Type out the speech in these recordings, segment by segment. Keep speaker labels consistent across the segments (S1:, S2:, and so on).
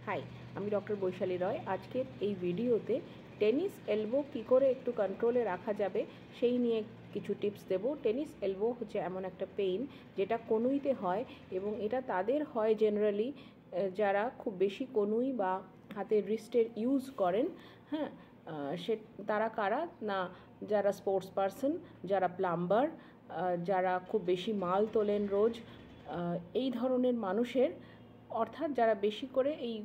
S1: High, আমি doctor Vaishali রয়। আজকের এই ভিডিওতে টেনিস এলবো কী করে একটু কন্ট্রোলে রাখা যাবে সেই নিয়ে কিছু টিপস দেব। টেনিস এলবো হচ্ছে এমন একটা পেইন যেটা কনুইতে হয়, এবং এটা তাদের হয় জেনারেলি যারা খুব বেশি কনুই বা হাতের রিস্টের ইউজ করেন। হ্যাঁ, সে তারা কারা না, যারা স্পোর্টস পারসন, যারা প্লাম্বার, যারা খুব বেশি মাল তোলেন রোজ, এই ধরনের মানুষের, অর্থাৎ যারা বেশি করে এই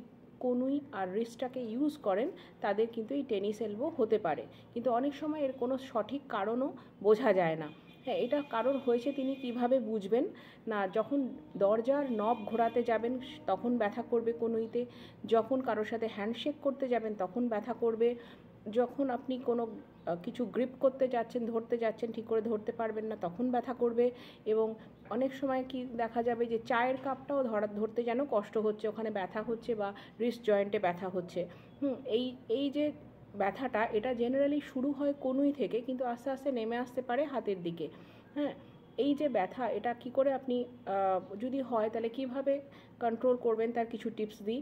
S1: কনুই আর রিস্টটাকে ইউজ করেন, তাদের কিন্তু এই টেনিস এলবো হতে পারে। কিন্তু অনেক সময় এর কোনো সঠিক কারণও বোঝা যায় না। হ্যাঁ, এটা কারণ হয়েছে তিনি কিভাবে বুঝবেন না, যখন দরজার নব ঘোরাতে যাবেন তখন ব্যথা করবে কনুইতে, যখন কারোর সাথে হ্যান্ডশেক করতে যাবেন তখন ব্যথা করবে, যখন আপনি কোনো কিছু গ্রিপ করতে যাচ্ছেন, ধরতে যাচ্ছেন, ঠিক করে ধরতে পারবেন না তখন ব্যথা করবে। এবং অনেক সময় কি দেখা যাবে যে চায়ের কাপটাও ধরতে যেন কষ্ট হচ্ছে, ওখানে ব্যথা হচ্ছে, বা রিস্ট জয়েন্টে ব্যথা হচ্ছে। এই যে ব্যথাটা, এটা জেনারেলি শুরু হয় কনুই থেকে, কিন্তু আস্তে আস্তে নেমে আসতে পারে হাতের দিকে। হ্যাঁ, এই যে ব্যথা, এটা কি করে আপনি যদি হয় তাহলে কিভাবে কন্ট্রোল করবেন তার কিছু টিপস দিই।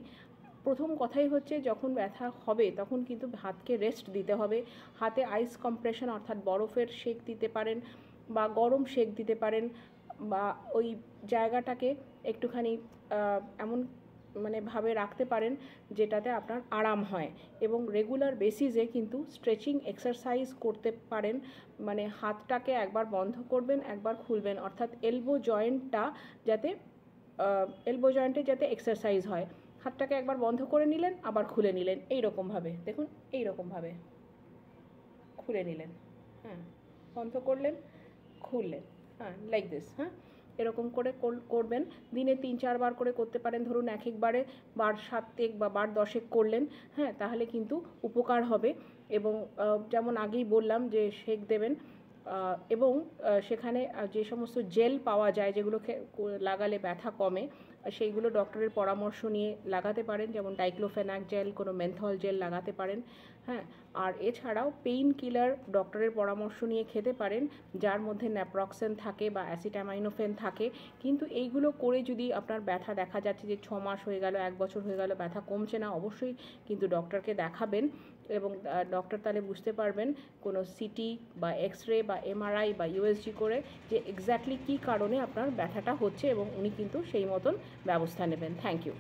S1: প্রথম কথাই হচ্ছে, যখন ব্যথা হবে তখন কিন্তু হাতকে রেস্ট দিতে হবে। হাতে আইস কম্প্রেশন অর্থাৎ বরফের শেক দিতে পারেন, বা গরম শেক দিতে পারেন, বা ওই জায়গাটাকে একটুখানি এমন ভাবে রাখতে পারেন যেটাতে আপনার আরাম হয়। এবং রেগুলার বেসিসে কিন্তু স্ট্রেচিং এক্সারসাইজ করতে পারেন। হাতটাকে একবার বন্ধ করবেন, একবার খুলবেন, অর্থাৎ এলবো জয়েন্টে যাতে এক্সারসাইজ হয়। হাতটাকে একবার বন্ধ করে নিলেন, আবার খুলে নিলেন, এইরকমভাবে দেখুন, এইরকমভাবে খুলে নিলেন, হ্যাঁ, বন্ধ করলেন, খুললেন, হ্যাঁ, লাইক দিস। হ্যাঁ, এরকম করে করবেন। দিনে 3-4 বার করে করতে পারেন। ধরুন এক একবারে বার 7 বা বার 10 করলেন, হ্যাঁ, তাহলে কিন্তু উপকার হবে। এবং যেমন আগেই বললাম যে শেক দেবেন, এবং সেখানে যে সমস্ত জেল পাওয়া যায় যেগুলো লাগালে ব্যথা কমে, সেইগুলো ডক্টরের পরামর্শ নিয়ে লাগাতে পারেন। যেমন ডাইক্লোফেনাক জেল, কোনো মেন্থল জেল লাগাতে পারেন। হ্যাঁ, আর এছাড়াও পেইন কিলার ডক্টরের পরামর্শ নিয়ে খেতে পারেন, যার মধ্যে ন্যাপ্রক্সেন থাকে বা অ্যাসিটামাইনোফেন থাকে। কিন্তু এইগুলো করে যদি আপনার ব্যথা দেখা যাচ্ছে যে 6 মাস হয়ে গেল, 1 বছর হয়ে গেল, ব্যথা কমছে না, অবশ্যই কিন্তু ডক্টরকে দেখাবেন। এবং ডক্টর তাহলে বুঝতে পারবেন কোনো সিটি বা এক্স-রে বা এমআরআই বা ইউএসজি করে যে এক্স্যাক্টলি কী কারণে আপনার ব্যথাটা হচ্ছে, এবং উনি কিন্তু সেই মতন ব্যবস্থা নেবেন। Thank you.